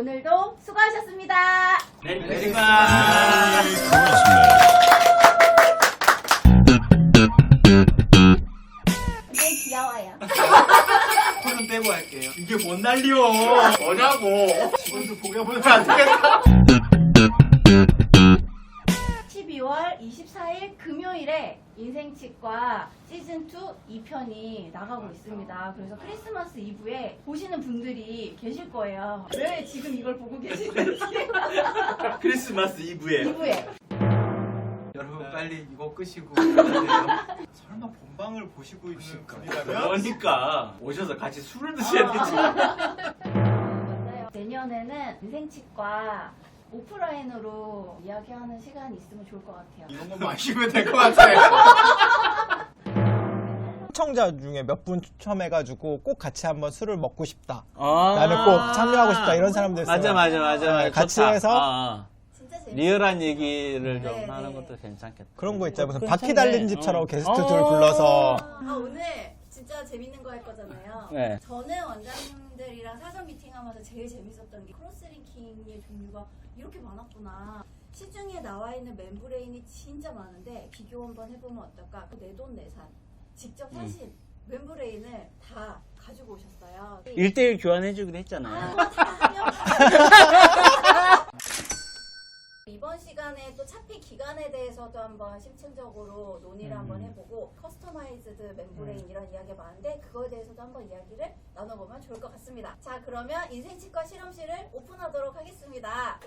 오늘도 수고하셨습니다. 메리 크리스마스. 굉장히 귀여워요. 콜은 빼고 할게요. 이게 뭔 난리요? 뭐냐고. 직원들 보게 보면 안 되겠다. 12월 24일 금요일에 인생치과 시즌2 2편이 나가고 있습니다. 그래서 크리스마스 이브에 보시는 분들이 계실 거예요. 왜 지금 이걸 보고 계시는지. 크리스마스 이브에. 이브에. 여러분 빨리 이거 끄시고 설마 본방을 보시고 있는 분이라면? 그러니까 오셔서 같이 술을 드셔야 되지. 맞아요. 내년에는 인생치과 오프라인으로 이야기하는 시간이 있으면 좋을 것 같아요. 이런 거 마시면 될 것 같아요. 시청자 중에 몇 분 추첨해가지고 꼭 같이 한번 술을 먹고 싶다. 아 나는 꼭 참여하고 싶다. 이런 사람들 있어요. 맞아. 같이 좋다. 해서 진짜 재밌어요. 리얼한 얘기를 좀 네, 하는 네. 것도 괜찮겠다. 그런 거 있잖아요. 무슨 괜찮네. 바퀴 달린 집처럼 게스트들 어. 불러서 아, 오늘 진짜 재밌는 거 할 거잖아요. 네. 저는 원장님들이랑 사전 미팅하면서 제일 재밌었던 게 크로스링킹의 종류가 이렇게 많았구나. 시중에 나와 있는 멤브레인이 진짜 많은데 비교 한번 해보면 어떨까? 내돈내산 직접 사신 멤브레인을 다 가지고 오셨어요. 1대1 교환해주기로 했잖아요. 이번 시간에 또 차피 기간에 대해서도 한번 심층적으로 논의를 한번 해보고 커스터마이즈드 멤브레인 이런 이야기가 많은데 그거에 대해서도 한번 이야기를 나눠보면 좋을 것 같습니다. 자, 그러면 인생치과 실험실을 오픈하도록 하겠습니다.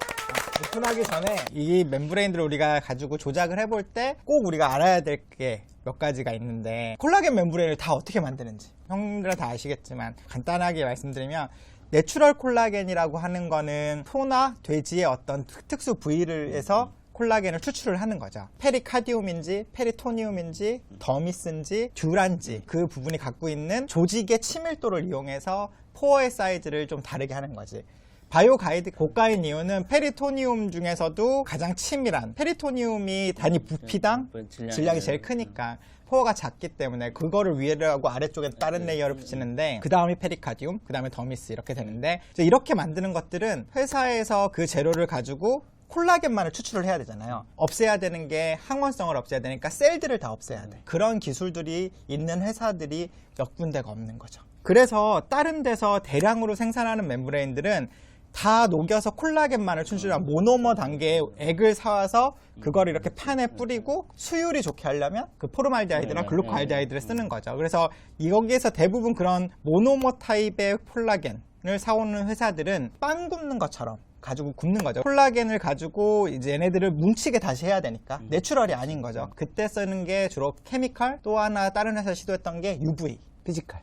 오픈하기 전에 이 멤브레인들을 우리가 가지고 조작을 해볼 때 꼭 우리가 알아야 될 게 몇 가지가 있는데 콜라겐 멤브레인을 다 어떻게 만드는지 형들은 다 아시겠지만 간단하게 말씀드리면 내추럴 콜라겐이라고 하는 거는 소나 돼지의 어떤 특수 부위를 해서 콜라겐을 추출을 하는 거죠. 페리카디움인지 페리토니움인지 더미스인지 듀란지 그 부분이 갖고 있는 조직의 친밀도를 이용해서 포어의 사이즈를 좀 다르게 하는 거지. 바이오 가이드 고가인 이유는 페리토니움 중에서도 가장 치밀한 페리토니움이 단위 부피당 질량이 제일 크니까 포어가 작기 때문에 그거를 위에를 하고 아래쪽에 다른 레이어를 붙이는데 그 다음이 페리카디움, 그 다음에 더미스 이렇게 되는데 이제 이렇게 만드는 것들은 회사에서 그 재료를 가지고 콜라겐만을 추출을 해야 되잖아요. 없애야 되는 게 항원성을 없애야 되니까 셀들을 다 없애야 돼. 그런 기술들이 있는 회사들이 몇 군데가 없는 거죠. 그래서 다른 데서 대량으로 생산하는 멤브레인들은 다 녹여서 콜라겐만을 추출한 모노머 단계의 액을 사와서 그걸 이렇게 판에 뿌리고 수율이 좋게 하려면 그 포르말데하이드나 글루코알데하이드를 쓰는 거죠. 그래서 여기에서 대부분 그런 모노머 타입의 콜라겐을 사오는 회사들은 빵 굽는 것처럼 가지고 굽는 거죠. 콜라겐을 가지고 이제 얘네들을 뭉치게 다시 해야 되니까 내추럴이 아닌 거죠. 그때 쓰는 게 주로 케미칼, 또 하나 다른 회사 시도했던 게 UV, 피지칼,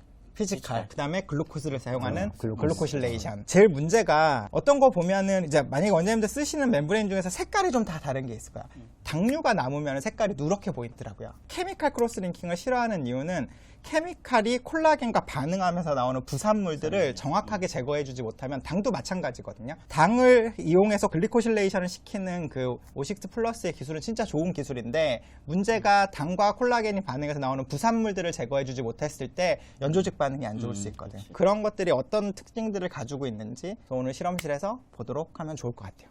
그 다음에 글루코스를 사용하는 글루코실레이션. 제일 문제가 어떤 거 보면은 이제 만약에 원장님들 쓰시는 멤브레인 중에서 색깔이 좀 다 다른 게 있을 거야. 당류가 남으면 색깔이 누렇게 보이더라고요. 케미칼 크로스링킹을 싫어하는 이유는 케미칼이 콜라겐과 반응하면서 나오는 부산물들을 정확하게 제거해주지 못하면 당도 마찬가지거든요. 당을 이용해서 글리코실레이션을 시키는 그 오식스 플러스의 기술은 진짜 좋은 기술인데 문제가 당과 콜라겐이 반응해서 나오는 부산물들을 제거해주지 못했을 때 연조직 반응이 안 좋을 수 있거든요. 그런 것들이 어떤 특징들을 가지고 있는지 오늘 실험실에서 보도록 하면 좋을 것 같아요.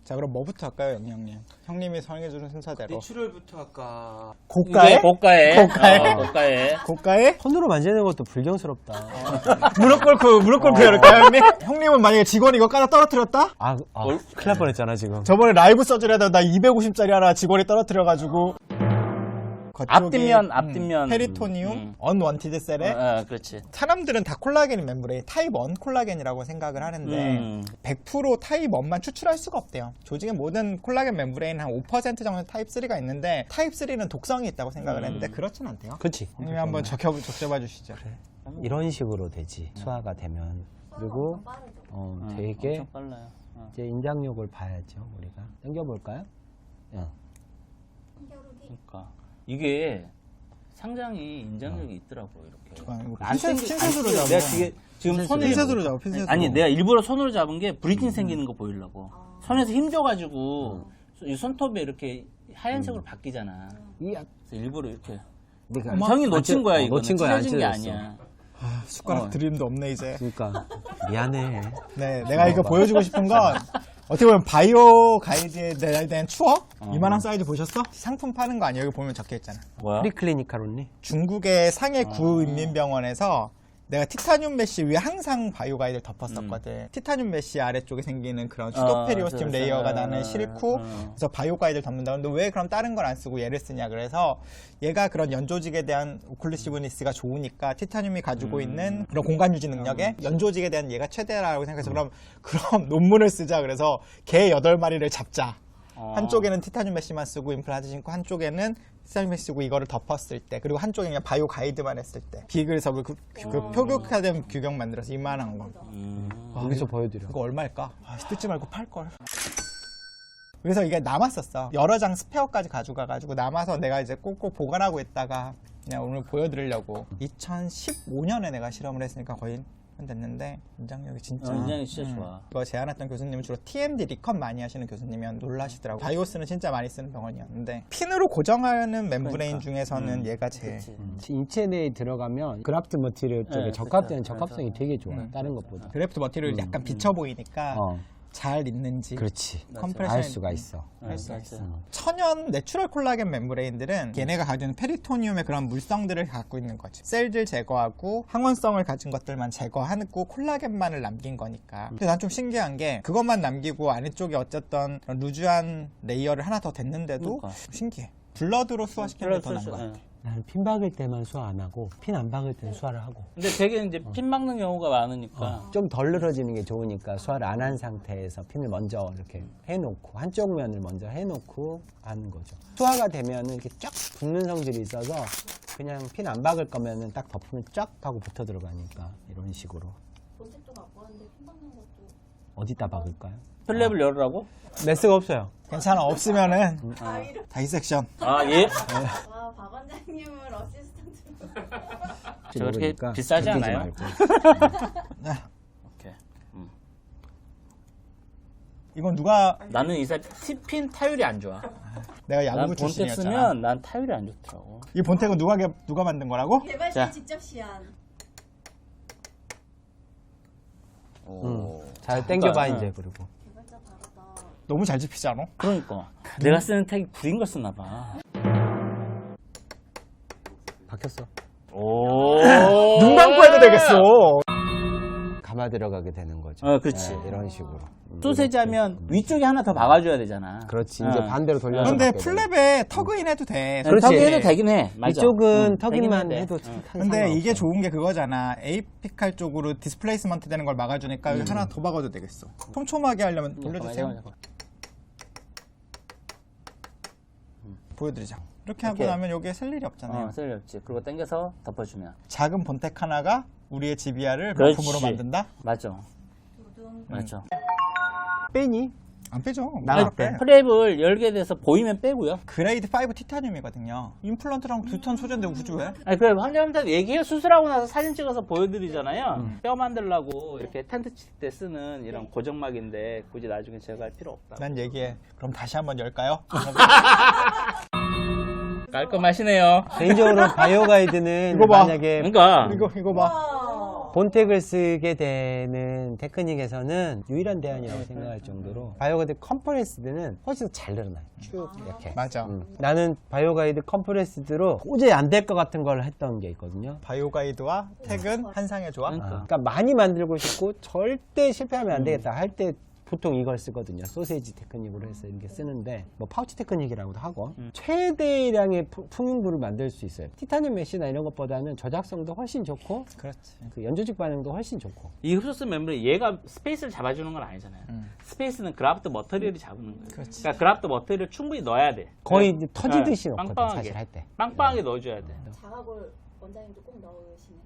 자, 그럼 뭐부터 할까요, 형님? 형님이 설명해주는 순서대로. 내추럴부터 할까? 고가에? 고가에. 손으로 만지는 것도 불경스럽다. 무릎 꿇고 열을까요, 형님? 형님은 만약에 직원이 이거 까다 떨어뜨렸다? 큰일 날 뻔했잖아, 지금. 저번에 라이브 서즈리하다 나 250짜리 하나 직원이 떨어뜨려가지고 앞뒷면. 페리토니움, 언원티드 셀에 그렇지. 사람들은 다 콜라겐이 멤브레인 타입 1 콜라겐이라고 생각을 하는데 100% 타입 1만 추출할 수가 없대요. 조직의 모든 콜라겐 멤브레인 한 5% 정도 타입 3가 있는데 타입 3는 독성이 있다고 생각을 했는데 그렇진 않대요. 그치. 형님이 한번 적셔봐 주시죠. 이런 식으로 되지. 수화가 되면. 그리고, 되게, 엄청 빨라요. 이제 인장력을 봐야죠, 우리가. 당겨볼까요? 그러니까 이게 상당히 인장력이 있더라고 이렇게. 핀셋으로 잡아. 내가 지금 손에 핀셋으로 잡아. 핀셋으로. 아니 내가 일부러 손으로 잡은 게 브리팅 생기는 거 보이려고. 손에서 힘줘가지고 이 손톱에 이렇게 하얀색으로 바뀌잖아. 그래서 일부러 이렇게. 내가 형이 놓친 거야 이거. 놓친 거야, 안 찢어진 게 찢어졌어. 아니야. 숟가락 드림도 없네 이제. 그러니까 미안해. 네, 내가 이거 보여주고 싶은 건 어떻게 보면 바이오 가이드에 대한 추억? 이만한 사이즈 보셨어? 상품 파는 거 아니야? 여기 보면 적혀있잖아. 뭐야? 프리클리니컬 온리? 중국의 상해 구인민병원에서 내가 티타늄 메쉬 위에 항상 바이오 가이드를 덮었었거든. 티타늄 메쉬 아래쪽에 생기는 그런 수도페리오스튬 레이어가 나는 싫고 그래서 바이오 가이드를 덮는다. 근데 왜 그럼 다른 걸 안 쓰고 얘를 쓰냐? 그래서 얘가 그런 연조직에 대한 오클루시브니스가 좋으니까 티타늄이 가지고 있는 그런 공간 유지 능력에 연조직에 대한 얘가 최대라고 생각해서 그럼 논문을 쓰자. 그래서 개 8마리를 잡자. 한쪽에는 티타늄 메쉬만 쓰고 임플란트 신고 한쪽에는 티타늄 메쉬 쓰고 이거를 덮었을 때 그리고 한쪽에 그냥 바이오 가이드만 했을 때 그래서 그 표격화된 규격 만들어서 이만한 거. 여기서 보여드려. 이거 얼마일까? 뜯지 말고 팔걸. 그래서 이게 남았었어. 여러 장 스페어까지 가져가가지고 남아서 내가 이제 꼭꼭 보관하고 있다가 그냥 오늘 보여드리려고. 2015년에 내가 실험을 했으니까 거의 됐는데 인장력이 진짜. 인장이 진짜 좋아. 이거 제안했던 교수님은 주로 TMD 리컷 많이 하시는 교수님이면 놀라시더라고. 바이오스는 진짜 많이 쓰는 병원이었는데 핀으로 고정하는 멤브레인 중에서는 얘가 제일. 인체 내에 들어가면 그라프트 머티리얼 쪽에 적합되는 적합성이 되게 좋아. 다른 것보다. 그래프트 머티리얼이 약간 비쳐 보이니까 잘 있는지. 그렇지. 컴프레션 알 수가 있어. 할 수가 있어. 천연 내추럴 콜라겐 멤브레인들은 얘네가 가지고 있는 페리토니움의 그런 물성들을 갖고 있는 거지. 셀들 제거하고 항원성을 가진 것들만 제거하고 콜라겐만을 남긴 거니까. 근데 난 좀 신기한 게 그것만 남기고 아래쪽에 어쨌든 루즈한 레이어를 하나 더 댔는데도 신기해. 블러드로 수화시키는 게 더 나은 것 같아. 나는 핀 박을 때만 수화 안 하고 핀 안 박을 때는 수화를 하고. 근데 되게 이제 핀 막는 경우가 많으니까. 좀 덜 늘어지는 게 좋으니까 수화를 안 한 상태에서 핀을 먼저 이렇게 해놓고 한쪽 면을 먼저 해놓고 하는 거죠. 수화가 되면은 이렇게 쫙 붙는 성질이 있어서 그냥 핀 안 박을 거면은 딱 덮으면 쫙 하고 붙어 들어가니까 이런 식으로. 본색도 갖고 왔는데 핀 박는 것도 어디다 박을까요? 플랩을 열으라고? 메스가 없어요. 괜찮아. 없으면은 다이섹션. 아 예? 와, 박 원장님을 어시스턴트로. 저렇게 모르니까 비싸지 견디지 않아요? 말고. 오케이. 이건 누가 나는 이사 핀 타율이 안 좋아. 내가 난 야구부 본텍 출신이었잖아. 쓰면 난 타율이 안 좋더라고. 이 본텍은 누가 만든 거라고? 개발실 자. 직접 시한. 잘 땡겨봐 이제 그리고. 개발자 다르다. 너무 잘 집히지 않아? 그러니까 내가 쓰는 택이 구린 걸 쓰나 봐. 박혔어. 오. 눈 감고 해도 되겠어. 감아 들어가게 되는 거죠. 그렇지. 네, 이런 식으로. 소세지 하면 위쪽에 하나 더 박아줘야 되잖아. 그렇지. 이제 반대로 돌려서. 근데 박게 되는 플랩에 터그인 해도 돼. 그렇지. 턱이 해도 되긴 해. 맞아. 이쪽은 턱인만 되긴 해도 근데 이게 좋은 게 그거잖아. 에이피칼 쪽으로 디스플레이스먼트 되는 걸 막아주니까 여기 하나 더 박아도 되겠어. 촘촘하게 하려면 돌려주세요. 보여드리자. 이렇게 하고 이렇게. 나면 여기에 쓸 일이 없잖아요. 쓸 일 없지. 그리고 당겨서 덮어주면. 작은 본텍 하나가 우리의 지비아를 그렇지. 명품으로 만든다? 맞죠. 두둥. 맞죠. 빼니? 안 빼죠. 나갈 못 때. 빼. 프랩을 열게 돼서 보이면 빼고요. 그레이드 5 티타늄이거든요. 임플란트랑 2톤 소재인데 굳이 왜? 아니, 그래, 환자한테 얘기해. 수술하고 나서 사진 찍어서 보여드리잖아요. 뼈 만들려고 이렇게 텐트 칠 때 쓰는 이런 고정막인데 굳이 나중에 제거할 필요 없다. 난 얘기해. 그럼 다시 한번 열까요? 깔끔하시네요. 개인적으로 바이오 가이드는 이거 봐. 만약에 그러니까 이거 봐. 와. 본텍을 쓰게 되는 테크닉에서는 유일한 대안이라고 생각할 정도로 바이오 가이드 컴프레스드는 훨씬 더 잘 늘어나요. 쭉 이렇게. 맞아. 나는 바이오 가이드 컴프레스드로 도저히 안 될 것 같은 걸 했던 게 있거든요. 바이오 가이드와 택은 한상의 조합. 그러니까 많이 만들고 싶고 절대 실패하면 안 되겠다 할 때 보통 이걸 쓰거든요. 소세지 테크닉으로 해서 이렇게 쓰는데 뭐 파우치 테크닉이라고도 하고 최대량의 풍용부를 만들 수 있어요. 티타늄 메쉬나 이런 것보다는 저작성도 훨씬 좋고 그렇지. 그 연조직 반응도 훨씬 좋고. 이 흡수스 멤브레인 얘가 스페이스를 잡아주는 건 아니잖아요. 스페이스는 그라프트 머터리얼이 잡는 거예요. 그렇지. 그러니까 그라프트 머터리얼을 충분히 넣어야 돼. 거의 네. 이제 터지듯이 네. 넣거든 빵빵하게. 사실 할 때. 빵빵하게 넣어줘야 돼. 자각을 원장님도 꼭 넣으시네.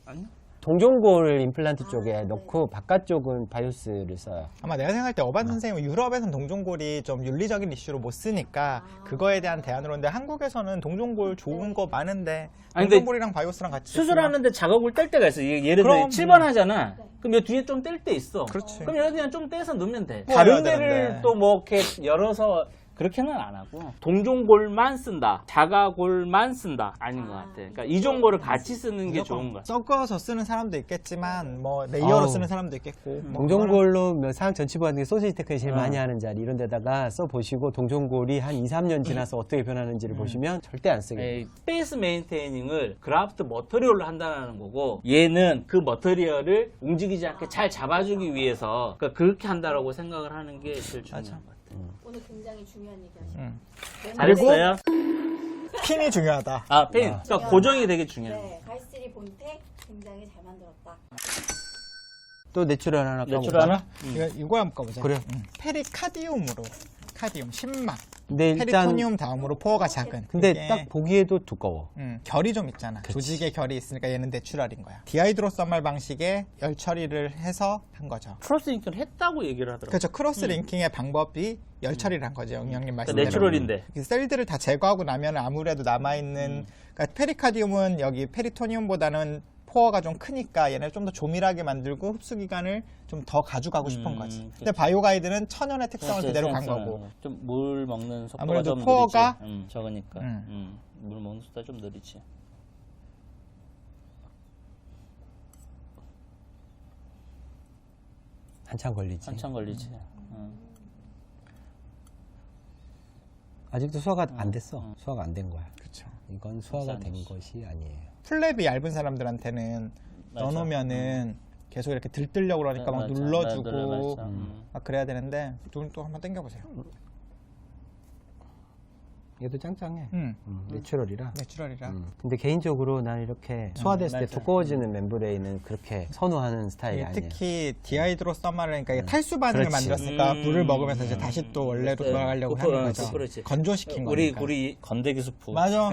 아니요. 동종골 임플란트 쪽에 넣고 바깥쪽은 바이오스를 써요. 아마 내가 생각할 때 어반 선생님은 유럽에서는 동종골이 좀 윤리적인 이슈로 못 쓰니까 그거에 대한 대안으로 했는데 한국에서는 동종골 좋은 거 많은데 아니, 근데 동종골이랑 바이오스랑 같이 수술하는데 작업을 뗄 때가 있어. 예를 들어 그럼. 7번 하잖아. 그럼 여 뒤에 좀 뗄 때 있어. 그렇지. 그럼 여기 그냥 좀 떼서 넣으면 돼. 뽑아야 다른 데를 되는데. 또 뭐 이렇게 열어서 그렇게는 안 하고 동종골만 쓴다, 자가골만 쓴다 아닌 것 같아. 그러니까 이종골을 같이 쓰는 게 좋은 거야. 섞어서 쓰는 사람도 있겠지만 뭐 레이어로 아우. 쓰는 사람도 있겠고 뭐 동종골로 뭐 사학 전치부 같은 게 소시지 테크닉 제일 많이 하는 자리 이런 데다가 써보시고 동종골이 한 2, 3년 지나서 어떻게 변하는지를 보시면 절대 안 쓰게. 스페이스 메인테이닝을 그라프트 머터리얼로 한다는 거고 얘는 그 머터리얼을 움직이지 않게 잘 잡아주기 위해서 그러니까 그렇게 한다라고 생각을 하는 게 제일 중요한 것 같아요. 오늘 굉장히 중요한 얘기 하시고. 잘했어요? 핀이 중요하다. 아, 펜. 그러니까 고정이 되게 중요해요. 네, 가이스리 본텍 굉장히 잘 만들었다. 또 내추럴 하나 내추럴 하나? 이거 한번 꺼보자. 그래요. 페리카디움으로 카디움 10막. 근데 일단 페리토니움 다음으로 포어가 작은. 근데 이게, 딱 보기에도 두꺼워. 결이 좀 있잖아. 조직의 결이 있으니까 얘는 내추럴인 거야. 디하이드로서말 방식의 열 처리를 해서 한 거죠. 크로스 링크를 했다고 얘기를 하더라고요. 그렇죠. 크로스 링킹의 방법이 열 처리를 한 거죠. 영영님 말씀대로. 그러니까 내추럴인데. 셀들을 다 제거하고 나면 아무래도 남아있는 그러니까 페리카디움은 여기 페리토니움보다는 포어가 좀 크니까 얘네를 좀 더 조밀하게 만들고 흡수 기간을 좀 더 가져가고 싶은 거지. 근데 바이오가이드는 천연의 특성을 그대로 간 거고. 좀 물 먹는 속도가 아무래도 좀 포어가 느리지. 적으니까. 물 먹는 속도가 좀 느리지. 한참 걸리지. 한참 걸리지. 아직도 수화가 안 됐어. 수화가 안 된 거야. 그렇죠. 이건 수화가 안 된 됐어. 것이 아니에요. 플랩이 얇은 사람들한테는 맞아. 넣어놓으면은 계속 이렇게 들뜨려고 그러니까 막 맞아. 눌러주고 맞아. 막 그래야 되는데 눈 또 한번 당겨보세요. 얘도 짱짱해. 내추럴이라. 내추럴이라. 근데 개인적으로 난 이렇게 소화됐을 때 맞아. 두꺼워지는 멤브레인은 그렇게 선호하는 스타일이 이게 아니에요. 특히 디하이드로 써마를 그러니까 이게 탈수 반응을 그렇지. 만들었으니까 물을 먹으면서 이제 다시 또 원래로 돌아가려고 하는 거죠. 그렇지. 건조시킨 우리 거니까. 우리 건더기 수프. 맞아.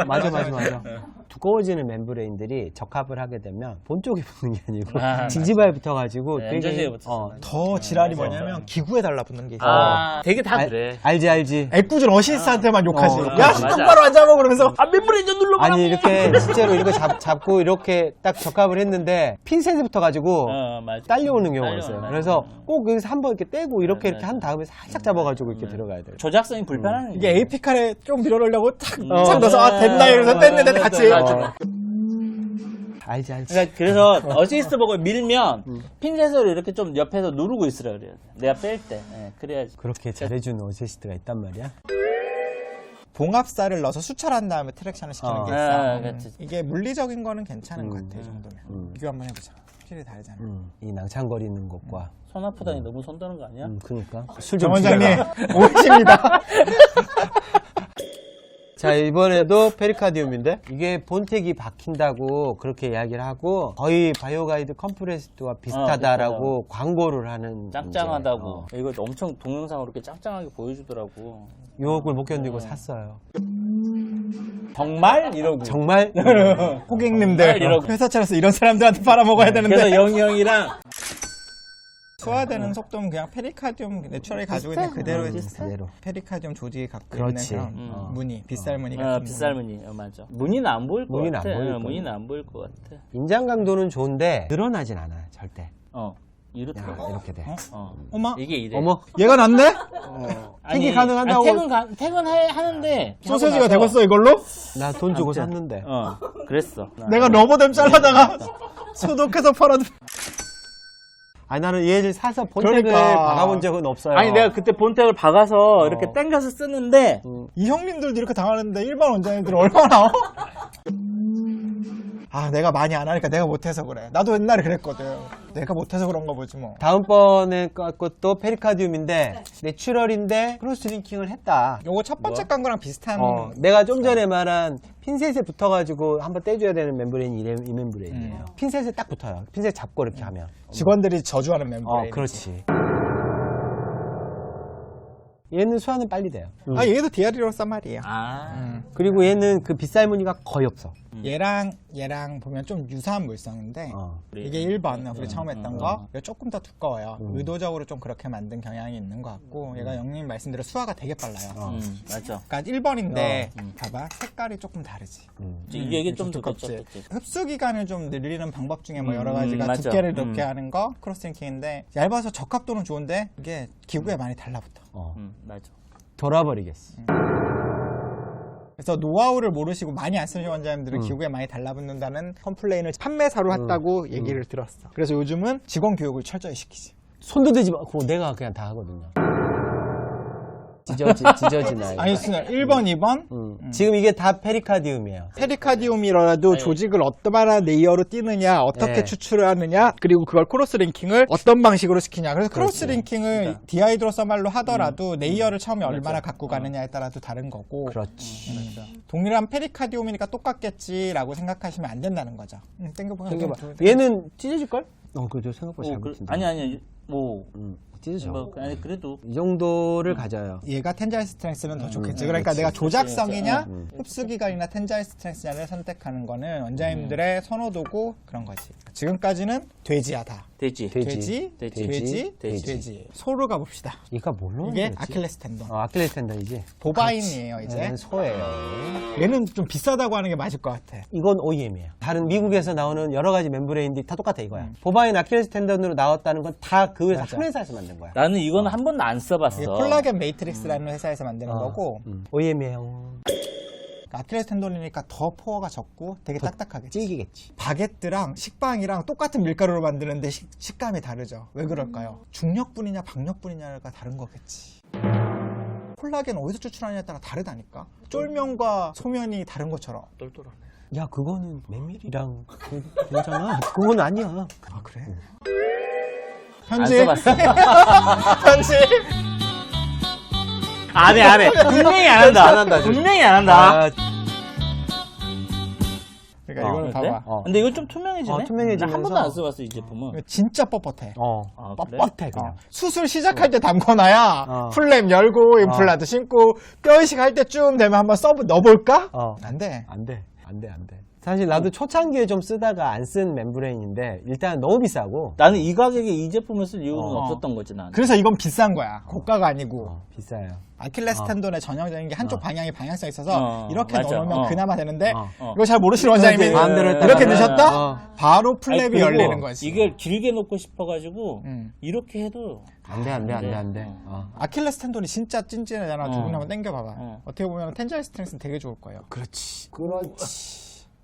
맞아. 두꺼워지는 멤브레인들이 적합을 하게 되면 본 쪽에 붙는 게 아니고 아, 징지바에 붙어가지고 네, 연전지에 붙었어. 더 지랄이 뭐냐면 기구에 달라붙는 게 있어. 되게 다 그래. 알지. 애꿎은 어시스트한테만 욕하지. 어, 야, 맞아. 똑바로 앉아보 그러면서 아, 멤브레인 좀 눌러봐. 아니 이렇게 실제로 이거 잡고 이렇게 딱 적합을 했는데 핀셋이 붙어가지고 맞아. 딸려오는 경우가 딸려요, 있어요. 맞아. 그래서 꼭 여기서 한번 이렇게 떼고 이렇게 맞아. 한 다음에 살짝 잡아가지고 이렇게 들어가야 돼요. 조작성이 불편한 이게 에이피칼에 좀 밀어넣으려고 탁 어. 넣어서 아 됐나 이러면서 뗐는데 같이. 맞아. 알지. 그래서 어시스트 보고 밀면 핀셋으로 이렇게 좀 옆에서 누르고 있으라 그래요. 내가 뺄 때. 그래야지. 그렇게 잘해주는 어시스트가 있단 말이야. 봉합사를 넣어서 수철한 다음에 트랙션을 시키는 게 있어. 그렇지. 이게 물리적인 거는 괜찮은 것 같아, 이 정도면. 비교 한번 해보자. 확실히 다르잖아. 이 낭창거리는 것과. 손 아프다니 너무 손 드는 거 아니야? 그러니까. 정 원장님, 오십니다. 자, 이번에도 페리카디움인데 이게 본텍이 박힌다고 그렇게 이야기를 하고 거의 바이오가이드 컴프레스트와 비슷하다라고 광고를 하는 짱짱하다고. 문제. 이거 엄청 동영상으로 이렇게 짱짱하게 보여주더라고. 유혹을 못 견디고 샀어요. 정말? 이러고. 정말? 고객님들, 이러고. 회사 차려서 이런 사람들한테 팔아먹어야 되는데. 그래서 영희 형이랑 소화되는 속도는 그냥 페리카디움 내추럴이 가지고 있는 그대로 그대로. 페리카디움 조직이 갖고 그렇지. 있는 그런 무늬, 빗살무늬 같은 빗살무늬. 맞아. 무늬는 안 보일 것 무늬는 같아. 안 보일 거야. 무늬는 안 보일 것 같아. 인장 강도는 좋은데 늘어나진 않아요, 절대. 이렇더라고. 이렇게 돼. 어머, 이게 이래. 어머, 얘가 낫네? 택이 가능하다고. 하는데. 소세지가 되겠어 이걸로? 나 돈 주고 아무튼. 샀는데. 그랬어. 내가 러버댐 잘라다가 소독해서 팔아도 아니 나는 얘를 사서 본텍을 그러니까. 박아본 적은 없어요. 아니 내가 그때 본텍을 박아서 이렇게 당겨서 쓰는데 이 형님들도 이렇게 당하는데 일반 원장님들은 얼마나 아 내가 많이 안 하니까 내가 못해서 그래. 나도 옛날에 그랬거든. 내가 못해서 그런가 보지 뭐. 다음번에 것도 페리카디움인데 내추럴인데 크로스 링킹을 했다. 요거 첫 번째 광고랑 비슷한 내가 좀 전에 말한 핀셋에 붙어가지고 한번 떼줘야 되는 멤브레인이 이 멤브레인이에요. 핀셋에 딱 붙어요. 핀셋 잡고 이렇게 하면. 직원들이 저주하는 멤버예요. 그렇지. 얘는 수화는 빨리 돼요. 아 얘도 디아리로 싼 말이에요. 그리고 얘는 그 빗살 무늬가 거의 없어. 얘랑 보면 좀 유사한 물성인데 이게 1번 우리 처음 했던 거 이거 조금 더 두꺼워요. 의도적으로 좀 그렇게 만든 경향이 있는 것 같고 얘가 영님 말씀대로 수화가 되게 빨라요. 맞아. 그러니까 1번인데 봐봐 색깔이 조금 다르지. 이게 좀 더 두껍지. 두껍지. 흡수 기간을 좀 늘리는 방법 중에 뭐 여러 가지가 맞아. 두께를 높게 하는 거 크로스링킹인데 얇아서 적합도는 좋은데 이게 기구에 많이 달라붙어. 맞아. 돌아버리겠어. 그래서 노하우를 모르시고 많이 안 쓰는 원장님들은 기구에 많이 달라붙는다는 컴플레인을 판매사로 했다고 얘기를 들었어. 그래서 요즘은 직원 교육을 철저히 시키지. 손도 대지 마. 그거 내가 그냥 다 하거든요. 찢어지나요? 아니, 1번, 2번. 지금 이게 다 페리카디움이에요. 페리카디움이라도 조직을 얼마나 레이어로 띄느냐, 어떻게 네. 추출을 하느냐, 그리고 그걸 크로스 링킹을 어떤 방식으로 시키냐. 그래서 크로스 그렇지. 링킹을 디하이드로서말로 하더라도 레이어를 처음에 얼마나 갖고 가느냐에 따라도 다른 거고. 그렇지. 동일한 페리카디움이니까 똑같겠지라고 생각하시면 안 된다는 거죠. 땡겨보면 생각해봐. 얘는 찢어질걸? 그래도 생각보다 잘 붙인다. 아니 뭐 찢어져. 뭐, 아니 그래도 이 정도를 가져요. 얘가 텐자일 스트렝스는 더 좋겠지. 그러니까 내가 조작성이냐 흡수기간이나 텐자일 스트렝스냐를 선택하는 거는 원장님들의 선호도고 그런 거지. 지금까지는 돼지야 다. 되지. 돼지. 소로 가봅시다. 얘가 뭘로 이게 만들었지? 아킬레스 텐돈. 아킬레스 텐던이지. 보바인이에요 이제. 얘는 소예요. 얘는 좀 비싸다고 하는 게 맞을 것 같아. 이건 OEM이에요. 다른 미국에서 나오는 여러 가지 멤브레인들이 다 똑같아 이거야. 보바인 아킬레스 텐던으로 나왔다는 건 다 그 회사 맞아. 큰 회사에서 만든 거야. 나는 이거는 한 번도 안 써봤어. 이게 콜라겐 메이트릭스라는 회사에서 만드는 거고 OEM이에요. 아킬레스 텐돈이니까 더 포어가 적고 되게 딱딱하겠지. 찔기겠지. 바게트랑 식빵이랑 똑같은 밀가루로 만드는데 식감이 다르죠. 왜 그럴까요? 중력분이냐 박력분이냐가 다른 거겠지. 콜라겐 어디서 추출하느냐에 따라 다르다니까. 쫄면과 소면이 다른 것처럼. 똘똘하네. 야 그거는 메밀이랑 그거잖아. 그건 아니야. 아 그래? 안 편집. 써봤어. 편집. 안 해. 분명히 안 한다. 안 한다, 지금. 분명히 안 한다. 그러니까 이거는 그래? 봐봐. 근데 이건 좀 투명해지네. 투명해지면서. 나한 번도 안 써봤어 이 제품은. 이거 진짜 뻣뻣해. 아, 그래? 뻣뻣해 그냥. 수술 시작할 때 담궈놔야 어. 풀랩 열고 임플란트 심고 뼈이식 할 때쯤 되면 한번 넣어볼까? 안 돼. 안 돼. 사실 나도 초창기에 좀 쓰다가 안 쓴 멤브레인인데 일단 너무 비싸고 나는 이 가격에 이 제품을 쓸 이유는 어. 없었던 거지 나는. 그래서 이건 비싼 거야. 고가가 아니고. 비싸요. 아킬레스 텐돈의 전형적인 게 한쪽 방향이 방향성 있어서 이렇게 맞아. 넣어놓으면 그나마 되는데 어. 이거 잘 모르시는 원장님이 마음대로 했다가 이렇게 그래. 넣으셨다? 바로 아니, 플랩이 그리고 열리는 거지. 이걸 길게 놓고 싶어가지고 음. 이렇게 해도 안 돼. 아킬레스 텐돈이 진짜 찐찐하잖아. 두 분 한번 당겨봐봐. 어. 어떻게 보면 텐자일 스트렝스는 되게 좋을 거예요. 그렇지.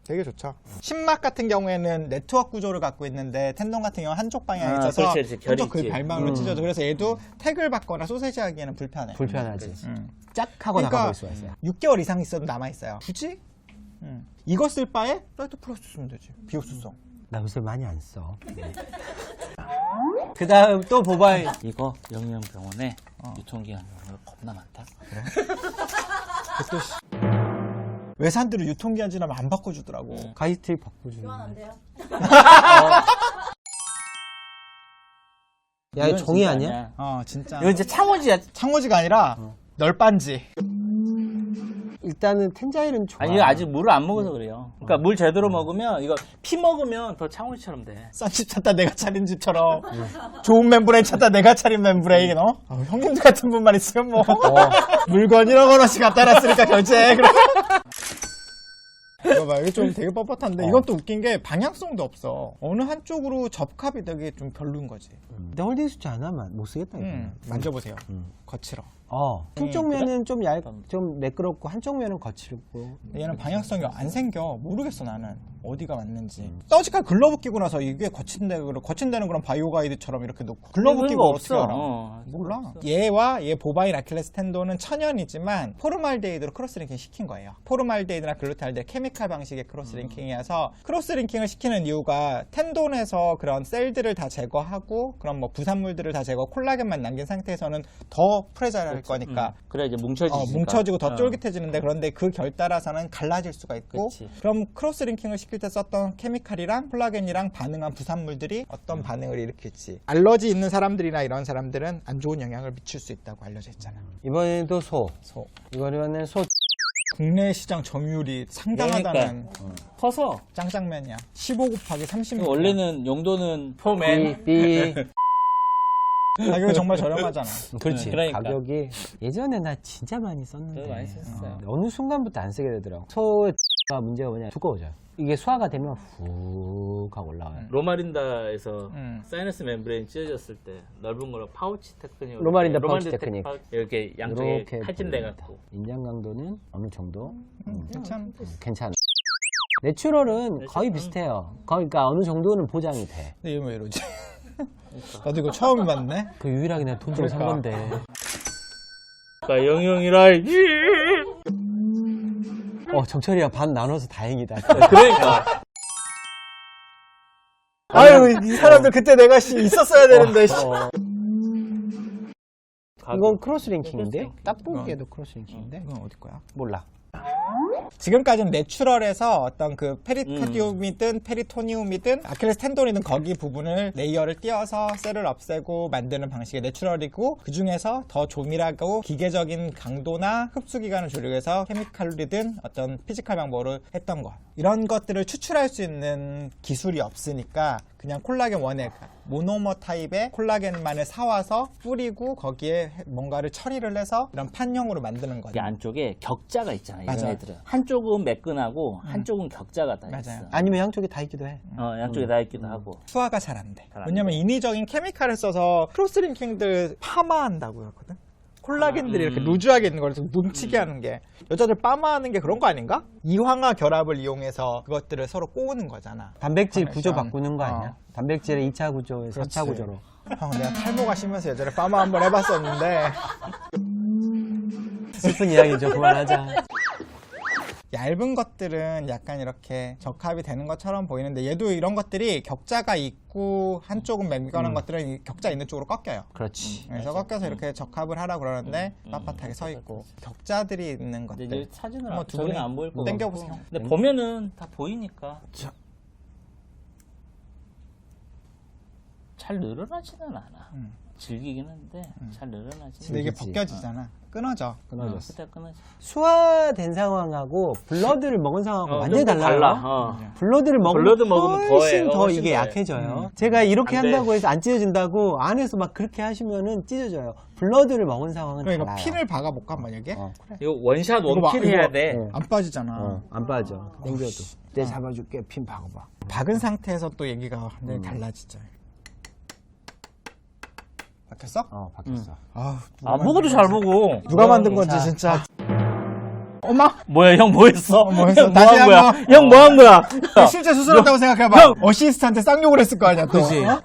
되게 좋죠. 심막 같은 경우에는 네트워크 구조를 갖고 있는데 텐돈 같은 경우는 한쪽 방향에 아, 있어서 그렇지, 결이 한쪽 그 있지. 발망으로 찢어져. 그래서 얘도 택을 받거나 소세지 하기에는 불편해. 불편하지. 음. 짝 하고 그러니까 나가볼 수가 있어요. 6개월 이상 있어도 남아있어요. 굳이? 이거 쓸 바에 라이트 플러스 쓰면 되지. 비옥수성. 나 요새 많이 안 써. 그 다음 또 보바인. 이거 영양병원에 유통기한으로 겁나 많다. 외산들을 유통기한 지나면 안 바꿔주더라고. 가이스트릭 바꿔주는. 교환 안 돼요? 야, 이거 종이 아니야? 진짜. 이거 이제 창호지야. 창호지가 아니라 널빤지. 일단은 텐자일은 좋아. 아니 이거 아직 물을 안 먹어서 그래요. 그러니까 물 제대로 먹으면 이거 피 먹으면 더 창호지처럼 돼. 싼집 찾다 내가 차린 집처럼 좋은 멤브레인 찾다 내가 차린 멤브레인 형님들 같은 분만 있으면 뭐 물건 1억 원어치 갖다 놨으니까 결제. 그래. 이거 봐, 이게 좀 되게 뻣뻣한데 이건 또 웃긴 게 방향성도 없어. 어느 한쪽으로 접합이 되게 좀 별로인 거지. 근데 홀딩 수치 하나만 못 쓰겠다 이거. 만져보세요. 거칠어. 한쪽 면은 좀 좀 매끄럽고 한쪽 면은 거칠고. 얘는 방향성이 안 생겨. 모르겠어 나는 어디가 맞는지. 서지컬 글러브 끼고 나서 이게 거친다는 그런 바이오 가이드처럼 이렇게 놓고 글러브 끼고 어떻게 알아? 몰라. 얘와 얘 보바인 아킬레스 텐돈은 천연이지만 포르말데이드로 크로스링킹 시킨 거예요. 포르말데이드나 글루탈데 케미칼 방식의 크로스링킹이어서 크로스링킹을 시키는 이유가 텐돈에서 그런 셀들을 다 제거하고 그런 뭐 부산물들을 다 제거, 콜라겐만 남긴 상태에서는 더 프레자일할 거니까 그래 이제 뭉쳐지지. 뭉쳐지고 더 쫄깃해지는데 그런데 그 결 따라서는 갈라질 수가 있고 그치. 그럼 크로스링킹을 시킬 때 썼던 케미칼이랑 콜라겐이랑 반응한 부산물들이 어떤 반응을 일으킬지 알러지 있는 사람들이나 이런 사람들은 안 좋은 영향을 미칠 수 있다고 알려져 있잖아. 이번에도 소. 이거는 소. 국내 시장 점유율이 상당하다는 커서 짱짱맨이야. 15 곱하기 30. 원래는 용도는 포맨. 삐. 가격이 정말 저렴하잖아. 그렇지. 그러니까. 가격이 예전에 나 진짜 많이 썼는데 많이 썼어요. 어느 순간부터 안 쓰게 되더라고. 소 문제가 뭐냐, 두꺼워져요. 이게 수화가 되면 훅 하고 올라와요. 로마린다에서 사이너스 멤브레인 찢어졌을 때 넓은 거로 파우치 테크닉. 로마린다 파우치 테크닉. 이렇게 양쪽에 이렇게 탈진돼 보입니다. 갖고. 인장 강도는 어느 정도 괜찮. 괜찮아. 내추럴은 거의 비슷해요. 그러니까 어느 정도는 보장이 돼. 근데 이거 왜 이러지? 나도 이거 처음 봤네. 그 유일하게 내가 돈 주고 산 그러니까. 건데. 그러니까 영영이라. 정철이가 반 나눠서 다행이다. 그러니까. 아유, 이 사람들 그때 내가 있었어야 되는데. 씨. 이건 크로스링킹인데요? 딱 보기에도 크로스링킹인데? 이건 어디 거야? 몰라. 지금까지는 내추럴에서 어떤 그 페리카디움이든 페리토니움이든 아킬레스 텐돈이든 거기 부분을 레이어를 띄어서 셀을 없애고 만드는 방식이 내추럴이고, 그 중에서 더 조밀하고 기계적인 강도나 흡수 기간을 줄이기 위해서 케미칼이든 어떤 피지컬 방법으로 했던 것, 이런 것들을 추출할 수 있는 기술이 없으니까 그냥 콜라겐 원액 모노머 타입의 콜라겐만을 사와서 뿌리고 거기에 뭔가를 처리를 해서 이런 판형으로 만드는 거죠. 이 안쪽에 격자가 있잖아요. 맞아요. 얘네들은 한쪽은 매끈하고 한쪽은 격자가 다 있어. 맞아요. 아니면 양쪽이 다 있기도 해. 양쪽에 다 있기도 하고. 수화가 잘 안 돼. 잘안 왜냐면 인위적인 케미칼을 써서 크로스링킹들 파마한다고 하거든. 콜라겐들이 이렇게 루즈하게 있는 걸 뭉치게 하는 게, 여자들 파마하는 게 그런 거 아닌가? 이황화 결합을 이용해서 그것들을 서로 꼬우는 거잖아. 단백질 파마에서. 구조 바꾸는 거 아니야? 단백질의 2차 구조에서 그렇지. 3차 구조로. 형, 내가 탈모가 심해서 예전에 파마 한번 해봤었는데 슬픈 이야기죠. 그만하자. 얇은 것들은 약간 이렇게 적합이 되는 것처럼 보이는데, 얘도 이런 것들이 격자가 있고 한쪽은 맹거는 것들은 이 격자 있는 쪽으로 꺾여요. 그렇지. 그래서 꺾여서 이렇게 적합을 하라 그러는데 빳빳하게 서 있고, 격자들이 있는 근데 것들 이제 사진을 한번 두 저기는 분이 안 보일 거 땡겨보세요. 근데 보면은 다 보이니까. 잘 늘어나지는 않아. 즐기긴 한데 잘 늘어나지는 근데 이게 그렇지. 벗겨지잖아. 끊어져. 끊어졌어. 그때 끊어지. 수화된 상황하고 블러드를 먹은 상황하고 완전히 좀 달라요. 달라. 블러드를 먹으면, 블러드 먹으면 훨씬 더해. 더 훨씬 이게 더해. 약해져요. 제가 이렇게 안 돼. 한다고 해서 안 찢어진다고 안에서 막 그렇게 하시면은 찢어져요. 블러드를 먹은 상황은 그럼 이거 달라요. 핀을 박아볼까 만약에? 그래. 이거 원샷 이거 봐, 원킬 이거 해야 봐. 돼. 안 빠지잖아. 안 빠져. 땡겨도. 내 잡아줄게. 핀 박아봐. 박은 상태에서 또 얘기가 완전히 달라지죠. 박혔어? 바뀌었어. 누가 아무것도 만든 잘 건지. 보고. 누가 만든 건지 진짜. 엄마! 뭐야 형 뭐 했어? 뭐 했어? 형 뭐 다시 한 거야? 한번. 형 뭐 한 거야? 실제 수술했다고 생각해봐. 어시스트한테 쌍욕을 했을 거 아니야 또. 그치. 어?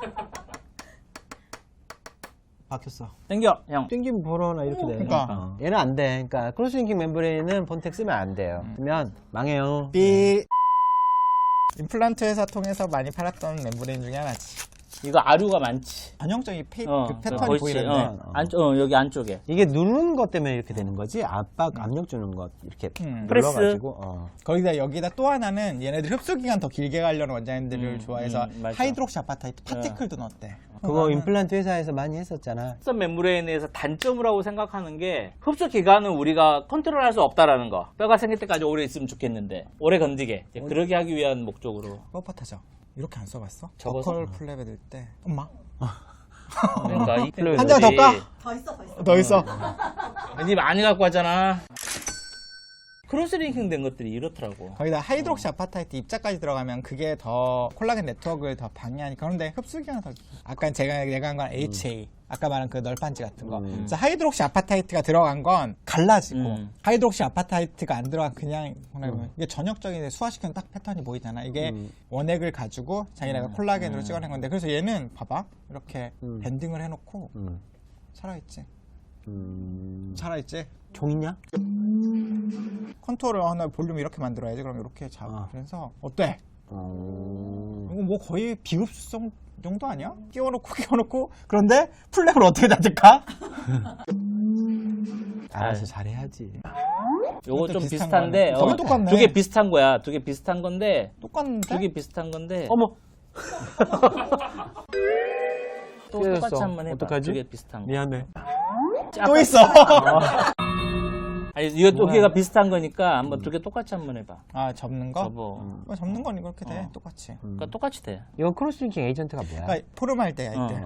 박혔어. 땡겨 형. 땡기면 벌어나 이렇게 돼. 그러니까. 얘는 안 돼. 그러니까 크로스링킹 멤브레인은 본텍 쓰면 안 돼요. 그러면 망해요. 삐. 임플란트 회사 통해서 많이 팔았던 멤브레인 중에 하나지. 이거 아류가 많지. 전형적인 그 패턴이 보이지? 보이는데. 여기 안쪽에. 이게 누르는 것 때문에 이렇게 되는 거지. 압력 주는 것 이렇게 프레스. 눌러가지고. 거기다 여기다 또 하나는 얘네들 흡수 기간 더 길게 가려는 원장님들을 좋아해서 맞아. 하이드록시 아파타이트 파티클도 넣었대. 그거 임플란트 회사에서 많이 했었잖아. 흡선 멤브레인에서 단점이라고 생각하는 게 흡수 기간은 우리가 컨트롤할 수 없다라는 거. 뼈가 생길 때까지 오래 있으면 좋겠는데 오래 건지게. 이제 그러게 하기 위한 목적으로. 뻣뻣하죠. 이렇게 안 써봤어? 접어서? 버컬 플랩에 들 때. 엄마. 그러니까 이 한 장 더 까? 더 있어, 더 있어. 더 있어. 니 많이 갖고 왔잖아. 크로스링킹 된 것들이 이렇더라고. 거기다 하이드록시 아파타이트 입자까지 들어가면 그게 더 콜라겐 네트워크를 더 방해하니까. 그런데 흡수 기간은 더 아까 내가 한 건 HA. 아까 말한 그 널판지 같은 거. 그래서 하이드록시 아파타이트가 들어간 건 갈라지고, 하이드록시 아파타이트가 안 들어간 그냥 이게 전형적인 수화시키는 딱 패턴이 보이잖아. 이게 원액을 가지고 자기네가 콜라겐으로 찍어낸 건데, 그래서 얘는 봐봐 이렇게 밴딩을 해놓고 살아있지. 살아있지. 종이냐? 컨투어를 하나 볼륨 이렇게 만들어야지. 그럼 이렇게 잡아. 그래서 어때? 이거 뭐 거의 비흡수성 정도 아니야? 끼워놓고 그런데 플랩을 어떻게 닫을까? 알아서 잘해야지. 요거 좀 비슷한 비슷한데 거네. 거기 똑같네. 두 개 비슷한 거야. 두 개 비슷한 건데 똑같은데? 두 개 비슷한 건데 어머. 또 깨졌어. 똑같이 한번 해봐. 어떡하지? 두 개 비슷한 거. 미안해. 또 있어. 아니 이거 두 개가 비슷한 거니까 한번 두 개 똑같이 한번 해봐. 아 접는 거? 접어. 접는 건 이렇게 돼 똑같이. 그러니까 똑같이 돼. 이건 크로스링킹 에이전트가 뭐야? 그러니까 포름할 때 할 때.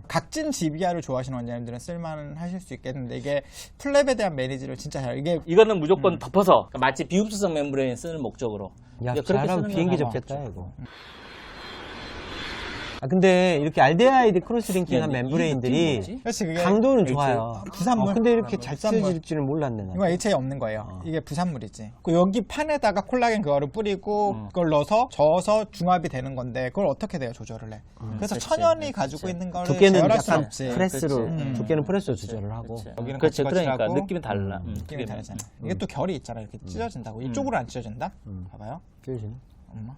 각진 GBR을 좋아하시는 원장님들은 쓸만 하실 수 있겠는데 이게 플랩에 대한 매니지를 진짜 잘 이게 이거는 무조건 덮어서 그러니까 마치 비흡수성 멤브레인 쓰는 목적으로. 야, 이제 그렇게 잘하면 쓰는 비행기 거야. 접겠다 이거. 아 근데 이렇게 알데하이드 크로스링킹한 야, 이 멤브레인들이 느낌 뭐지? 그렇지 그게 강도는 H. 좋아요. 부산물. 근데 이렇게 잘 부산물. 쓰질 줄은 몰랐네. 나. 이거 HA 없는 거예요. 이게 부산물이지. 그 여기 판에다가 콜라겐 그거를 뿌리고 그걸 넣어서 저어서 중합이 되는 건데 그걸 어떻게 돼요 조절을 해? 그래서 그치, 천연이 그치. 가지고 있는 거를 두께는 제어할 수 약간 없지. 프레스로 그치. 두께는 프레스로 조절을 하고. 그치. 여기는 그렇지. 거칠거칠하고 그러니까 느낌이 달라. 느낌이 다르잖아. 이게 또 결이 있잖아. 이렇게 찢어진다고. 이쪽으로 안 찢어진다? 봐봐요. 찢어지네. 엄마.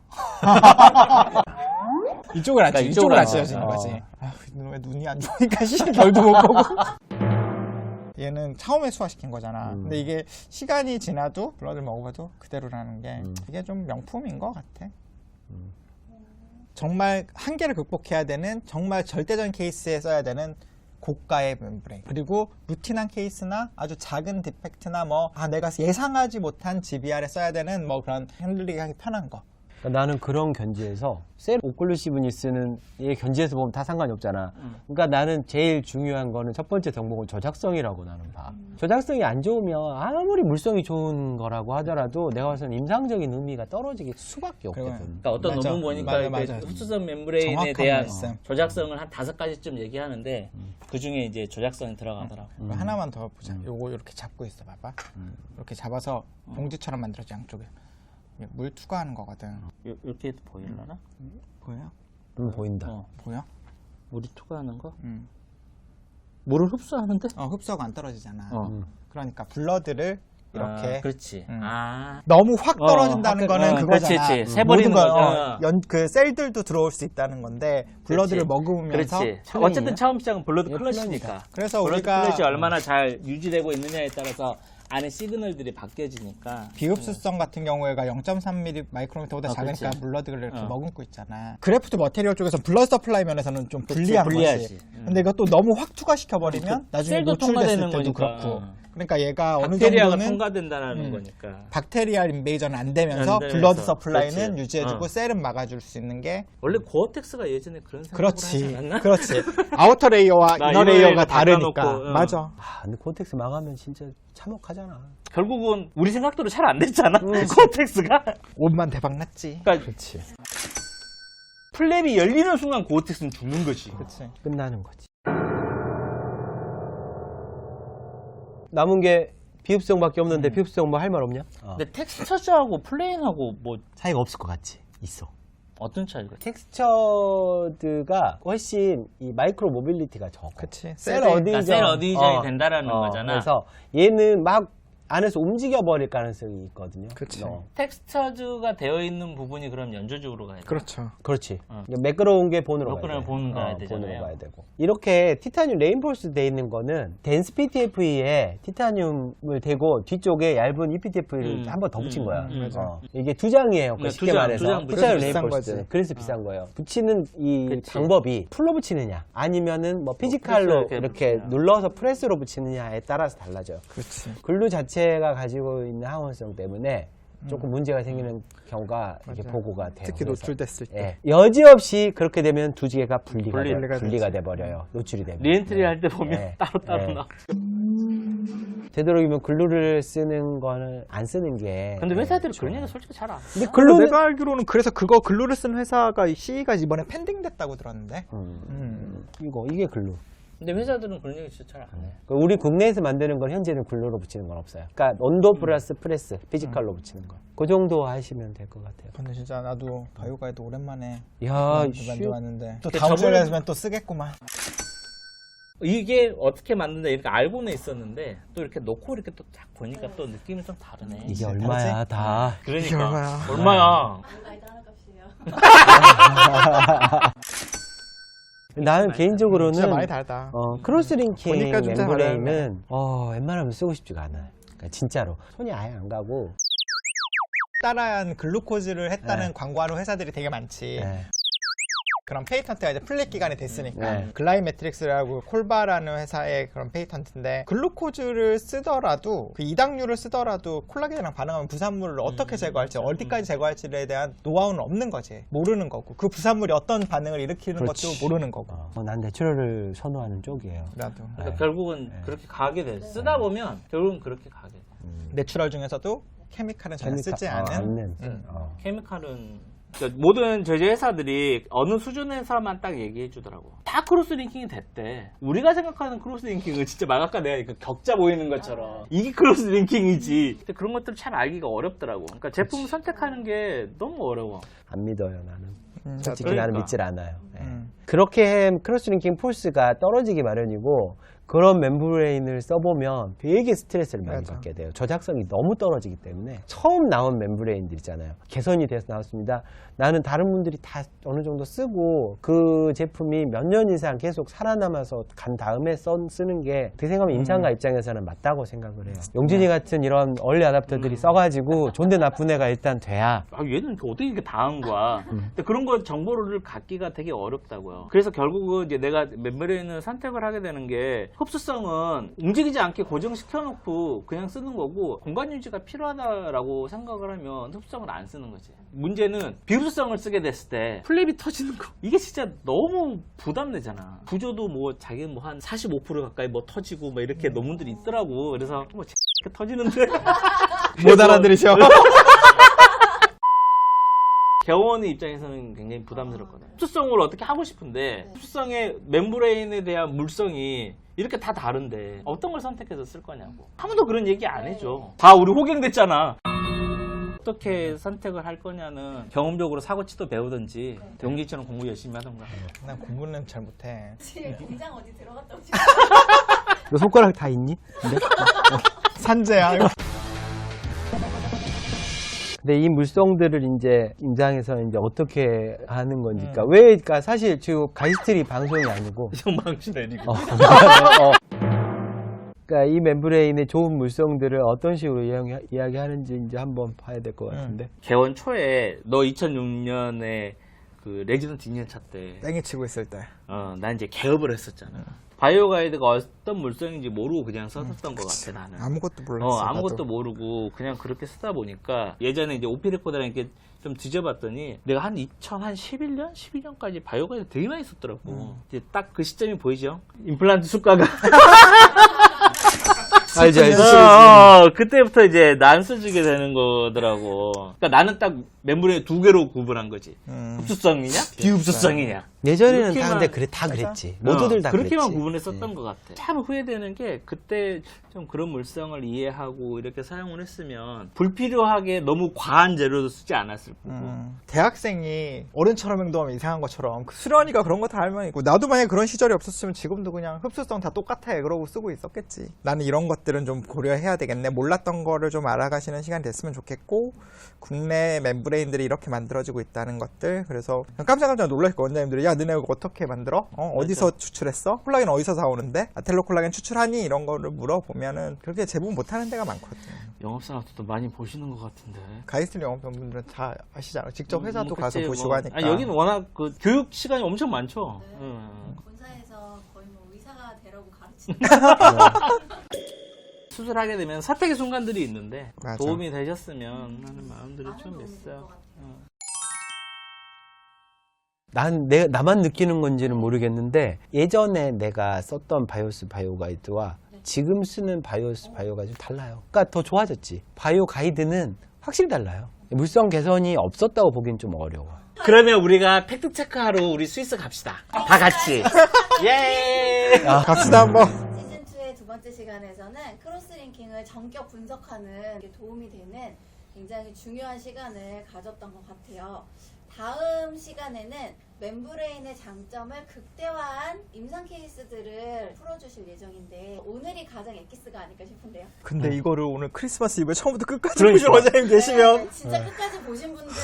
이쪽을 안 그러니까 찢어. 이쪽을 이쪽을 안 안 찢어지는 찢어. 거지. 아, 왜 눈이 안 좋으니까 결도 못 보고. 얘는 처음에 수화시킨 거잖아. 근데 이게 시간이 지나도 블러드를 먹어봐도 그대로라는 게 이게 좀 명품인 것 같아. 정말 한계를 극복해야 되는 정말 절대적인 케이스에 써야 되는 고가의 멤브레인 그리고 루틴한 케이스나 아주 작은 디펙트나 뭐 내가 예상하지 못한 GBR에 써야 되는 뭐 그런 핸들링이 하기 편한 거. 그러니까 나는 그런 견지에서 셀 오클루시브니스는 얘 견지에서 보면 다 상관이 없잖아. 그러니까 나는 제일 중요한 거는 첫 번째 덕목은 저작성이라고 나는 봐. 저작성이 안 좋으면 아무리 물성이 좋은 거라고 하더라도 내가 봐서는 임상적인 의미가 떨어지기 수밖에 없거든. 그러니까 어떤 맞아. 논문 보니까 맞아. 이제 흡수성 멤브레인에 정확한 대한 말씀. 조작성을 한 5가지쯤 얘기하는데 그 중에 이제 조작성이 들어가더라고. 하나만 더 보자. 요거 이렇게 잡고 있어 봐봐. 이렇게 잡아서 봉지처럼 만들었지 양쪽에. 물 투과하는 거거든. 이렇게 해도 보이려나? 보여? 보인다. 보여? 물이 투과하는 거? 응. 물을 흡수하는데? 흡수가 안 떨어지잖아. 어. 그러니까 블러드를 이렇게 그렇지. 너무 확 떨어진다는 거는 그거잖아. 그렇지. 새버리는 모든 거죠. 그 셀들도 들어올 수 있다는 건데 블러드를 먹으면서 그렇지. 플레이냐? 어쨌든 처음 시작은 블러드 예, 클러치니까. 그래서 블러드 우리가 클러치 얼마나 잘 유지되고 있느냐에 따라서 안에 시그널들이 바뀌어지니까. 비흡수성 같은 경우에가 0.3mm 마이크로미터보다 작으니까 그렇지. 블러드를 이렇게 머금고 있잖아. 그래프트 머테리얼 쪽에서 블러드 서플라이 면에서는 좀 불리한 불리하지. 거지. 근데 이것도 너무 확 투과시켜버리면 나중에 셀도 노출됐을 통과되는 때도 거니까. 그렇고. 그러니까 얘가 어느 박테리아가 정도는 통과된다는 거니까. 박테리얼 인베이저는 안 되면서 안 되면서. 블러드 서플라이는 그렇지. 유지해주고 셀은 막아줄 수 있는 게 원래 고어텍스가 예전에 그런 생각을 하지 그렇지. 않았나? 그렇지. 아우터 레이어와 나 이너 이너 레이어가 레이어가 다르니까. 바꿔놓고, 맞아. 아, 근데 코텍스 망하면 진짜 참혹하잖아. 결국은 우리 생각대로 잘 안 됐잖아. 고어텍스가. 옷만 대박 났지. 그러니까 그렇지. 플랩이 열리는 순간 고어텍스는 죽는 거지. 그렇지. 끝나는 거지. 남은 게 비흡수성밖에 없는데 비흡수성 뭐 할 말 없냐? 근데 텍스처즈하고 플레인하고 뭐 차이가 없을 것 같지. 있어. 어떤 차이가? 텍스처드가 훨씬 이 마이크로 모빌리티가 적어. 그치. 셀 셀이- 어디전. 그러니까 셀 어디전이 된다라는 거잖아. 그래서 얘는 막 안에서 움직여 버릴 가능성이 있거든요. 그치. 텍스처즈가 되어 있는 부분이 그럼 연조적으로 가야 돼. 그렇죠. 그렇지. 매끄러운 게 본으로 매끄러운 가야 돼. 본으로 가야 되잖아요. 본으로 가야 되고. 이렇게 티타늄 레인포스 돼 있는 거는 덴스 PTFE에 티타늄을 대고 뒤쪽에 얇은 EPTF를 한 번 더 붙인 거야. 이게 두 장이에요. 네, 쉽게 두 장, 말해서. 두 장 티타늄 비싼 레인포스. 거지. 그래서 비싼 거예요. 붙이는 이 그치. 방법이 풀로 붙이느냐 아니면은 뭐 피지컬로 프레스로 이렇게 붙이냐. 눌러서 프레스로 붙이느냐에 따라서 달라져요. 그렇지. 글루 자체가 가지고 있는 항원성 때문에 조금 문제가 생기는 경우가 이렇게 맞아요. 보고가 돼요. 특히 그래서. 노출됐을 때. 예. 여지없이 그렇게 되면 두 개가 분리가 분리가 돼 버려요. 노출이 되면. 리엔트리 할 때 보면 네. 따로따로 네. 나와. 되도록이면 글루를 쓰는 거는 안 쓰는 게. 근데 회사들이 좋아요. 그런 얘기 솔직히 잘 안 해. 근데 글루 글루는 내가 알기로는 그래서 그거 글루를 쓴 회사가 CE가 이번에 팬딩 됐다고 들었는데. 이게 글루. 근데 회사들은 그런 얘기 진짜 잘 안 해. 우리 국내에서 만드는 건 현재는 글루로 붙이는 건 없어요. 그러니까 온도 플러스 프레스, 피지컬로 붙이는 거. 그 정도 하시면 될 것 같아요. 근데 진짜 나도 바이오가에도 오랜만에 야, 만들어왔는데 또 그 다음 주에 저번에- 했으면 또 쓰겠구만. 이게 어떻게 만든다 이렇게 알고는 있었는데 또 이렇게 놓고 이렇게 또 딱 보니까 또 느낌이 좀 다르네. 이게 얼마야, 다. 그러니까 얼마야? 얼마야? 바이오가이드 하나 값이에요. 나는 개인적으로는 진짜 많이 다르다. 크로스링킹 보니까 진짜 멤브레인은 웬만하면 쓰고 싶지가 않아요. 그러니까 진짜로 손이 아예 안 가고. 따라한 글루코즈를 했다는 네. 광고하는 회사들이 되게 많지. 예. 그런 페이턴트가 이제 플립 기간이 됐으니까 네. 글라이메트릭스라고 콜바라는 회사의 그런 페이턴트인데 글루코즈를 쓰더라도 그 이당류를 쓰더라도 콜라겐이랑 반응하면 부산물을 어떻게 제거할지 어디까지 제거할지에 대한 노하우는 없는 거지. 모르는 거고 그 부산물이 어떤 반응을 일으키는 그렇지. 것도 모르는 거고. 난 내추럴을 선호하는 쪽이에요. 나도 그러니까 네. 결국은 네. 그렇게 가게 돼. 쓰다 보면 결국은 그렇게 가게 돼. 내추럴 중에서도 케미칼은 전혀 쓰지 않은 않는. 케미칼은 그러니까 모든 제조 회사들이 어느 수준의 회사만 딱 얘기해 주더라고. 다 크로스 링킹이 됐대. 우리가 생각하는 크로스 링킹은 진짜 막 아까 내가 그 격자 보이는 것처럼 이게 크로스 링킹이지. 근데 그런 것들을 참 알기가 어렵더라고. 그러니까 제품을 선택하는 게 너무 어려워. 안 믿어요, 나는. 솔직히 그러니까. 나는 믿질 않아요. 그렇게 크로스링킹 폴스가 떨어지기 마련이고 그런 멤브레인을 써보면 되게 스트레스를 많이 맞아. 받게 돼요. 저작성이 너무 떨어지기 때문에 처음 나온 멤브레인들 있잖아요. 개선이 돼서 나왔습니다. 나는 다른 분들이 다 어느 정도 쓰고 그 제품이 몇 년 이상 계속 살아남아서 간 다음에 쓰는 게 어떻게 생각하면 임상가 입장에서는 맞다고 생각을 해요. 용진이 같은 이런 얼리 아답터들이 써가지고 존대 나쁜 애가 일단 돼야 아, 얘는 어떻게 이렇게 다 한 거야. 근데 그런 거 정보를 갖기가 되게 어렵다고요. 그래서 결국은 이제 내가 멤브레인을 선택을 하게 되는 게 흡수성은 움직이지 않게 고정시켜놓고 그냥 쓰는 거고 공간 유지가 필요하다라고 생각을 하면 흡수성을 안 쓰는 거지. 문제는 비흡수성을 쓰게 됐을 때 플랩이 터지는 거. 이게 진짜 너무 부담되잖아. 구조도 뭐 자기는 뭐 한 45% 가까이 뭐 터지고 뭐 이렇게 논문들이 있더라고. 그래서 뭐 터지는데 못 알아들으셔. 개원의 입장에서는 굉장히 부담스럽거든요. 흡수성을 어떻게 하고 싶은데 흡수성의 멤브레인에 대한 물성이 이렇게 다 다른데 어떤 걸 선택해서 쓸 거냐고. 아무도 그런 얘기 안 해줘. 다 우리 호갱됐잖아. 어떻게 선택을 할 거냐는 경험적으로 사고치도 배우든지 용기처럼 공부 열심히 하던가. 난 공부는 잘 못해. 지금 공장 어디 들어갔다 오지? 너 손가락 다 있니? 산재야. 이거. 근데 이 물성들을 이제 임상에서 이제 어떻게 하는 건지. 그러니까 왜, 그러니까 사실 지금 가이스트리 방송이 아니고. 정망치 내리고. 그러니까 이 멤브레인의 좋은 물성들을 어떤 식으로 이야기하는지 이제 한번 봐야 될 것 같은데. 개원 초에 너 2006년에 그 레지던트 2년차 때 땡이 치고 있을 때. 난 이제 개업을 했었잖아. 바이오 가이드가 어떤 물성인지 모르고 그냥 썼던 것 같아 나는. 아무것도 몰랐어. 아무것도 나도. 모르고 그냥 그렇게 쓰다 보니까 예전에 이제 오피 레코더랑 이렇게 좀 뒤져봤더니 내가 한 2011년? 12년까지 바이오 가이드 되게 많이 썼더라고. 이제 딱 그 시점이 보이죠? 임플란트 수가가 알지. 그때부터 이제 난수주게 되는 거더라고. 그러니까 나는 딱 멤브레인 두 개로 구분한 거지. 흡수성이냐, 비흡수성이냐. 예전에는 다 그렇게만- 근데 다 그랬지. 모두들 다 그렇게만 그랬지. 구분했었던 것 같아. 참 후회되는 게 그때 좀 그런 물성을 이해하고 이렇게 사용을 했으면 불필요하게 너무 과한 재료도 쓰지 않았을 거고. 대학생이 어른처럼 행동하면 이상한 것처럼 그 수련이가 그런 거 다 알면 있고 나도 만약에 그런 시절이 없었으면 지금도 그냥 흡수성 다 똑같아 그러고 쓰고 있었겠지. 나는 이런 것들은 좀 고려해야 되겠네. 몰랐던 거를 좀 알아가시는 시간이 됐으면 좋겠고 국내 멤브레인들이 이렇게 만들어지고 있다는 것들. 그래서 깜짝 놀랄 거 원장님들이 야 너네 이거 어떻게 만들어? 어디서 추출했어? 콜라겐 어디서 사오는데? 아텔로 콜라겐 추출하니? 이런 거를 물어보면은 그렇게 제공 못하는 데가 많거든. 영업사한테도 많이 보시는 것 같은데. 가이스트 영업병분들은 다 아시잖아. 직접 회사도 그치, 가서 보시고 뭐. 하니까. 아니, 여기는 워낙 그 교육 시간이 엄청 많죠. 본사에서 거의 뭐 의사가 되라고 가르치는 수술하게 되면 사택의 순간들이 있는데 맞아. 도움이 되셨으면 하는 마음들이 많은 좀 도움이 있어요. 될것 같아요. 나만 느끼는 건지는 모르겠는데 예전에 내가 썼던 바이오스 바이오 가이드와 지금 쓰는 바이오스 바이오 가이드 달라요. 그러니까 더 좋아졌지. 바이오 가이드는 확실히 달라요. 물성 개선이 없었다고 보기엔 좀 어려워. 그러면 우리가 팩트 체크하러 우리 스위스 갑시다. 다 같이. 예. 갑시다 한번. 시즌2의 두 번째 시간에서는 크로스링킹을 전격 분석하는 게 도움이 되는 굉장히 중요한 시간을 가졌던 것 같아요. 다음 시간에는 멤브레인의 장점을 극대화한 임상 케이스들을 풀어주실 예정인데 오늘이 가장 엑기스가 아닐까 싶은데요. 근데 이거를 오늘 크리스마스 이브에 처음부터 끝까지 그러니까. 보신 원장님 계시면 네, 진짜 끝까지 보신 분들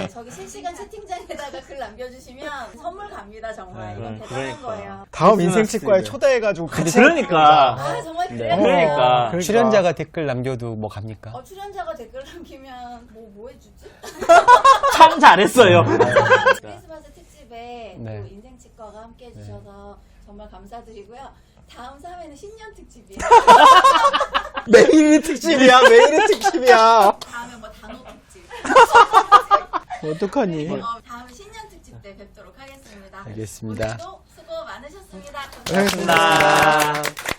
저기 실시간 채팅장에다가 글 남겨주시면 선물 갑니다. 정말 이건 대단한 그러니까. 거예요. 다음 크리스마스 인생 치과에 이브. 초대해가지고 같이 그러니까. 아 정말 그래요? 그러니까. 출연자가 댓글 남겨도 뭐 갑니까? 출연자가 댓글 남기면 뭐 해주지? 참 잘했어요. 크리스마스 특집에 네. 오빠가 함께 해주셔서 정말 감사드리고요. 다음 3회는 신년 특집이에요. 매일이 특집이야, 매일이 특집이야. 다음에 뭐 단어 특집. 어떡하니? 다음 신년 특집 때 뵙도록 하겠습니다. 알겠습니다. 오늘도 수고 많으셨습니다. 고생하셨습니다.